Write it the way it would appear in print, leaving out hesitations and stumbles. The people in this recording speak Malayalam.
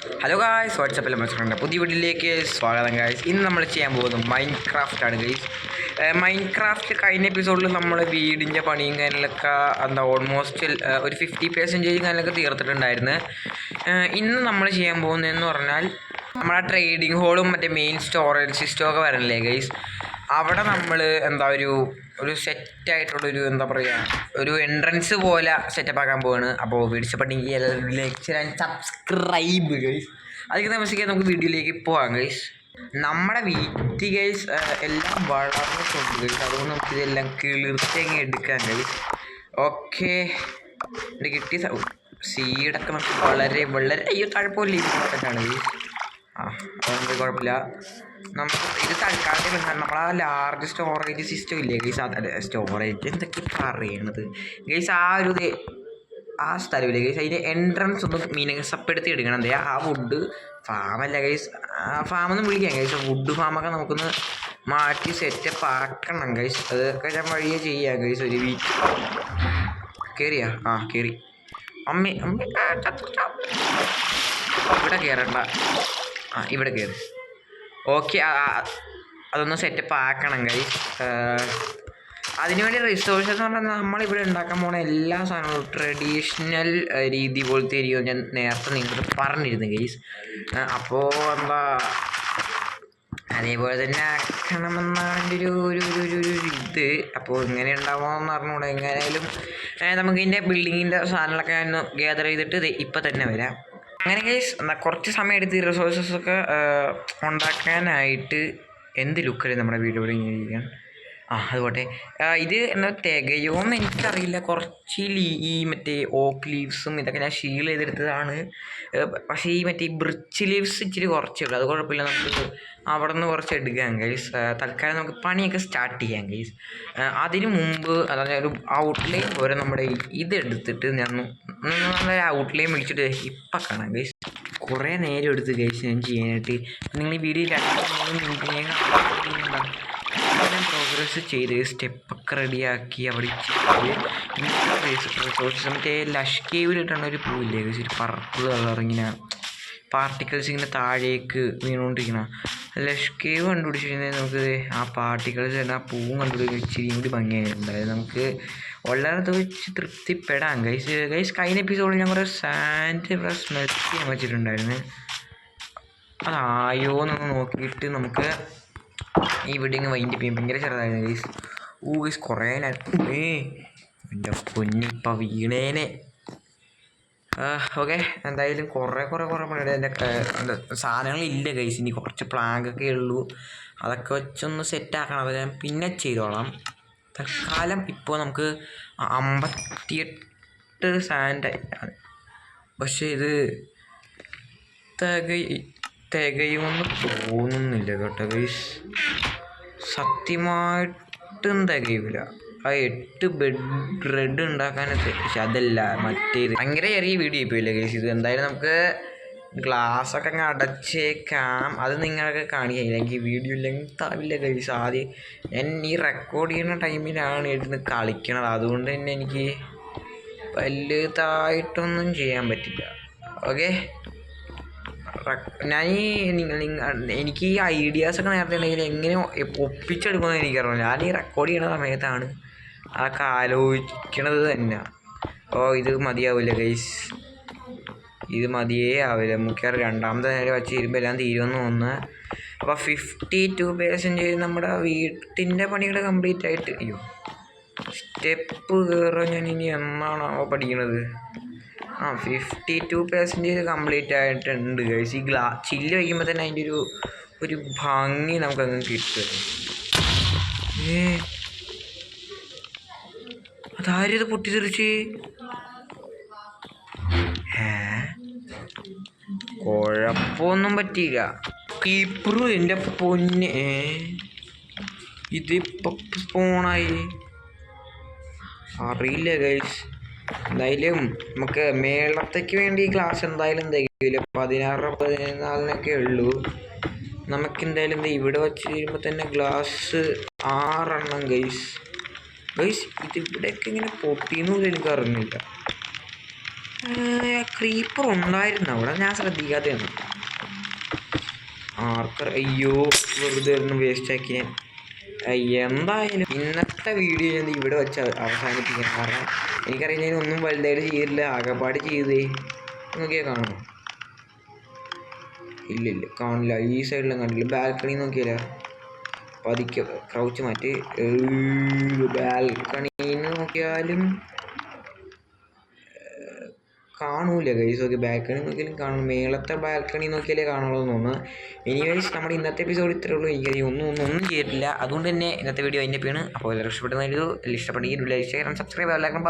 ഹലോ ഗായ്സ്, വാട്സപ്പിൽ മത്സരമുണ്ട് പുതിയ വീട്ടിലേക്ക് സ്വാഗതം ഗായ്സ്. ഇന്ന് നമ്മൾ ചെയ്യാൻ പോകുന്നത് മൈൻക്രാഫ്റ്റ് ആണ് ഗായ്സ്. മൈൻക്രാഫ്റ്റ് കഴിഞ്ഞ എപ്പിസോഡിൽ നമ്മൾ വീടിൻ്റെ പണിയും കാര്യങ്ങളൊക്കെ ഓൾമോസ്റ്റ് ഒരു 50% കാര്യങ്ങളൊക്കെ തീർത്തിട്ടുണ്ടായിരുന്നു. ഇന്ന് നമ്മൾ ചെയ്യാൻ പോകുന്നതെന്ന് പറഞ്ഞാൽ നമ്മുടെ ട്രേഡിംഗ് ഹോളും മറ്റേ മെയിൻ സ്റ്റോറേജ് സിസ്റ്റം ഒക്കെ വരണില്ലേ ഗൈസ്, അവിടെ നമ്മൾ ഒരു സെറ്റായിട്ടുള്ളൊരു ഒരു എൻട്രൻസ് പോലെ സെറ്റപ്പ് ആക്കാൻ പോവാണ്. അപ്പോൾ വീഡിയോപ്പെട്ടെങ്കിൽ ലൈക്ക് ചെയ്യാൻ സബ്സ്ക്രൈബ് ഗൈസ്. അതൊക്കെ താമസിക്കാൻ നമുക്ക് വീഡിയോയിലേക്ക് പോകാം ഗൈസ്. നമ്മുടെ വീട്ടിൽ ഗൈസ് എല്ലാം വളർന്നിട്ടുണ്ട് ഗൈസ്, അതുകൊണ്ട് നമുക്കിതെല്ലാം കിളിർത്തങ്ങ് എടുക്കാം ഗൈസ്. ഓക്കെ, ഇത് കിട്ടിയ സീഡൊക്കെ നമുക്ക് വളരെ വളരെ താഴ്പോലെ ഇമ്പോർട്ടൻ്റ് ഗൈസ്. അതൊന്നും കുഴപ്പമില്ല. നമുക്ക് ഇത് തൽക്കാലത്തെ നമ്മളാ ലാർജ് സ്റ്റോറേജ് സിസ്റ്റം ഇല്ലേ ഗൈസ്, സ്റ്റോറേജ് എന്തൊക്കെ പറയണത് ഗൈസ്, ആ സ്ഥലമില്ലേ ഗൈസ്, അതിൻ്റെ എൻട്രൻസ് ഒന്ന് മിനുസപ്പെടുത്തി എടുക്കണം. എന്താ ആ വുഡ് ഫാമല്ല ഗൈസ്, ഫാമൊന്നും വിളിക്കാം ഗൈസ്, വുഡ് ഫാമൊക്കെ നമുക്കൊന്ന് മാറ്റി സെറ്റപ്പ് ആക്കണം ഗൈസ്. അതൊക്കെ ഞാൻ വഴിയെ ചെയ്യാം ഗൈസ്. ഒരു വീക്ക് കയറിയാ കയറി. അമ്മ ഇവിടെ കയറണ്ട, ഇവിടെ കയറി. ഓക്കെ, അതൊന്ന് സെറ്റപ്പ് ആക്കണം ഗൈസ്. അതിനുവേണ്ടി റിസോഴ്സസ് എന്ന് പറഞ്ഞാൽ നമ്മളിവിടെ ഉണ്ടാക്കാൻ പോകുന്ന എല്ലാ സാധനങ്ങളും ട്രഡീഷണൽ രീതി പോലത്തെ ഇരിക്കും. ഞാൻ നേരത്തെ നിങ്ങൾക്ക് പറഞ്ഞിരുന്നു ഗൈസ്. അപ്പോൾ അതേപോലെ തന്നെ ആക്കണമെന്നാണ് എൻ്റെ ഒരു ഇത്. അപ്പോൾ ഇങ്ങനെ ഉണ്ടാവുമെന്ന് പറഞ്ഞുകൂടെ. എങ്ങനെയായാലും നമുക്ക് ഇതിൻ്റെ ബിൽഡിങ്ങിൻ്റെ സാധനങ്ങളൊക്കെ ഒന്ന് ഗ്യാദർ ചെയ്തിട്ട് ഇപ്പം തന്നെ വരാം. അങ്ങനെ ഗൈസ്, കുറച്ച് സമയം എടുത്ത് ഈ റിസോഴ്സസൊക്കെ ഉണ്ടാക്കാനായിട്ട് എന്ത് ലുക്കല്ലേ നമ്മുടെ വീഡിയോ ഇങ്ങനെ ഇരിക്കാൻ. അതുപോട്ടെ, ഇത് എന്താ തികയോന്ന് എനിക്കറിയില്ല. കുറച്ച് ഈ മറ്റേ ഓക്ക് ലീവ്സും ഇതൊക്കെ ഞാൻ ഷീൽ ചെയ്തെടുത്തതാണ്. പക്ഷേ ഈ മറ്റേ ബിർച്ച് ലീവ്സ് ഇച്ചിരി കുറച്ചേ ഉള്ളൂ. അത് കുഴപ്പമില്ല, നമുക്ക് അവിടെ നിന്ന് കുറച്ച് എടുക്കാം ഗൈസ്. തൽക്കാലം നമുക്ക് പണിയൊക്കെ സ്റ്റാർട്ട് ചെയ്യാം ഗൈസ്. അതിന് മുമ്പ് അതായത് ഒരു ഔട്ട്ലൈൻ പോലെ നമ്മുടെ ഇതെടുത്തിട്ട് ഞാൻ ഔട്ട്ലൈൻ വിളിച്ചിട്ട് ഇപ്പം കാണാം ഗൈസ്. കുറേ നേരം എടുത്ത് ഗൈസ് ഞാൻ ചെയ്യാനായിട്ട്. നിങ്ങൾ ഈ വീഡിയോ 2-3 മിനിറ്റിനേക്കാൾ പ്രോഗ്രസ് ചെയ്ത് സ്റ്റെപ്പൊക്കെ റെഡിയാക്കി അവിടെ റിസോഴ്സസ് മറ്റേ ലഷ് കേവിലിട്ടാണ് ഒരു പൂവില്ലേ ഗൈസ്, ഒരു പർപ്പിൾ കളർ ഇങ്ങനെ പാർട്ടിക്കിൾസ് ഇങ്ങനെ താഴേക്ക് വീണുകൊണ്ടിരിക്കണം. ലഷ് കേവ് കണ്ടുപിടിച്ചിട്ടുണ്ടെങ്കിൽ നമുക്ക് ആ പാർട്ടിക്കിൾസ് തന്നെ ആ പൂവും കണ്ടുപിടിച്ച് ഇച്ചിരിയും കൂടി ഭംഗിയായിട്ടുണ്ട്. അതായത് നമുക്ക് ഉള്ളത് വെച്ച് തൃപ്തിപ്പെടാം ഗൈസ്. കഴിഞ്ഞ എപ്പിസോഡിൽ ഞാൻ കുറേ സാൻഡ് ഇവിടെ സ്മെൽറ്റ് ചെയ്യാൻ വെച്ചിട്ടുണ്ടായിരുന്നു. അതായോ എന്നൊന്ന് നോക്കിയിട്ട് നമുക്ക് ഈ വീഡിയോ വൈൻഡ് ചെയ്യാൻ ഭയങ്കര ചെറുതായിരുന്നു ഗൈസ്. ഗൈസ് കുറേ എൻ്റെ പൊന്നിപ്പം വീണേനെ. ഓക്കെ, എന്തായാലും കുറേ പണിയുടെ എൻ്റെ സാധനങ്ങളില്ല ഗൈസ്. ഇനി കുറച്ച് പ്ലാങ്കൊക്കെ ഉള്ളൂ, അതൊക്കെ വെച്ചൊന്ന് സെറ്റാക്കണം. അത് ഞാൻ പിന്നെ ചെയ്തോളാം. തൽക്കാലം ഇപ്പോൾ നമുക്ക് 58 സാൻഡായി. പക്ഷേ ഇത് തികയുമെന്ന് തോന്നുന്നില്ല കേട്ടോ ഗൈസ്, സത്യമായിട്ടും തികയില്ല. ആ 8 ബ്രെഡ് ഉണ്ടാക്കാനൊക്കെ. പക്ഷെ അതല്ല, മറ്റേത് ഭയങ്കര ചെറിയ വീഡിയോ ഇപ്പോയില്ല ഗൈസ്. ഇത് എന്തായാലും നമുക്ക് ഗ്ലാസ്സൊക്കെ അങ്ങ് അടച്ചേക്കാം. അത് നിങ്ങളൊക്കെ കാണിക്കില്ല, എനിക്ക് വീഡിയോ ലെങ്ത് ആവില്ല ഗൈസ്. ആദ്യം ഞാൻ ഈ റെക്കോർഡ് ചെയ്യുന്ന ടൈമിലാണ് ഇരുന്ന് കളിക്കണത്, അതുകൊണ്ട് തന്നെ എനിക്ക് വലുതായിട്ടൊന്നും ചെയ്യാൻ പറ്റില്ല. ഓക്കെ, ഞാൻ എനിക്ക് ഈ ഐഡിയാസൊക്കെ നേരത്തെ ഉണ്ടെങ്കിൽ എങ്ങനെ ഒപ്പിച്ചെടുക്കുമെന്ന് എനിക്കറിയില്ല. ഞാൻ ഈ റെക്കോർഡ് ചെയ്യുന്ന സമയത്താണ് അതൊക്കെ ആലോചിക്കണത് തന്നെ. ഇത് മതിയാവില്ല ഗൈസ്, ഇത് മതിയേ ആവില്ല. മുഖ്യം രണ്ടാമത്തെ നേരം വെച്ച് ഇരുമ്പോൾ എല്ലാം തീരുമെന്ന് തോന്നുന്നു. അപ്പോൾ 52% നമ്മുടെ വീട്ടിൻ്റെ പണികൾ കംപ്ലീറ്റ് ആയിട്ട്. സ്റ്റെപ്പ് കയറാൻ ഞാൻ ഇനി എന്നാണോ പഠിക്കണത്? 52% കംപ്ലീറ്റ് ആയിട്ടുണ്ട് ഗൈസ്. ഈ ചില്ല് വയ്ക്കുമ്പോൾ തന്നെ അതിൻ്റെ ഒരു ഭംഗി നമുക്കങ്ങ് കിട്ടും. അതാരും ഇത് പൊട്ടിത്തെറിച്ച് കുഴപ്പമൊന്നും പറ്റിയില്ല. കീപ്പറും എൻ്റെ പൊന്നെ, ഇതിപ്പോൾ സ്പോണായി അറിയില്ല ഗൈസ്. എന്തായാലും നമുക്ക് മേളത്തേക്ക് വേണ്ടി ക്ലാസ് എന്തായാലും തികയില്ല. 16-14 ഉള്ളൂ. നമുക്കെന്തായാലും ഇവിടെ വച്ച് കഴിയുമ്പോൾ തന്നെ ഗ്ലാസ് 6 ഗൈസ്. ഇതിവിടെയൊക്കെ ഇങ്ങനെ പൊട്ടിയെന്ന് പോലും എനിക്ക് അറിഞ്ഞില്ല. ക്രീപ്പർ ഉണ്ടായിരുന്നു അവിടെ, ഞാൻ ശ്രദ്ധിക്കാത്തതാണ്. ആർക്കർ അയ്യോ വെറുതെ ഒന്നും വേസ്റ്റ് ആക്കി ഞാൻ. എന്തായാലും ഇന്നത്തെ വീഡിയോ ഞാൻ ഇവിടെ വെച്ച് അവസാനിപ്പിക്കാം. കാരണം എനിക്കറിയാം ഞാൻ ഒന്നും വലുതായിട്ട് ചെയ്തില്ല, ആകെപ്പാട് ചെയ്തേ. നോക്കിയാൽ കാണുമോ? ഇല്ലില്ല കാണില്ല. ഈ സൈഡിലും കാണില്ല. ബാൽക്കണി നോക്കിയാലോ? പതിക്കെ ക്രൗച്ച് മാറ്റി. ബാൽക്കണിന്ന് നോക്കിയാലും കാണൂല ഗൈസ്. ഓക്കെ ബാൽക്കണി നോക്കിയാലും കാണും. മേളത്തെ ബാൽക്കണി നോക്കിയാലേ കാണുള്ളൂ എന്ന് തോന്നുന്നു. എനിവേസ് നമ്മുടെ ഇന്നത്തെ എപ്പിസോഡ് ഇത്രേ ഉള്ളൂ. എനിക്ക് ഒന്നും ചെയ്തിട്ടില്ല. അതുകൊണ്ട് തന്നെ ഇന്നത്തെ വീഡിയോ അതിൻ്റെ പേണ്. അപ്പോൾ എല്ലാവരും ഇഷ്ടപ്പെടുന്ന ഇഷ്ടപ്പെടുമെങ്കിൽ ലൈക്ക്, ഷെയർ, സബ്സ്ക്രൈബ് എല്ലാവർക്കും.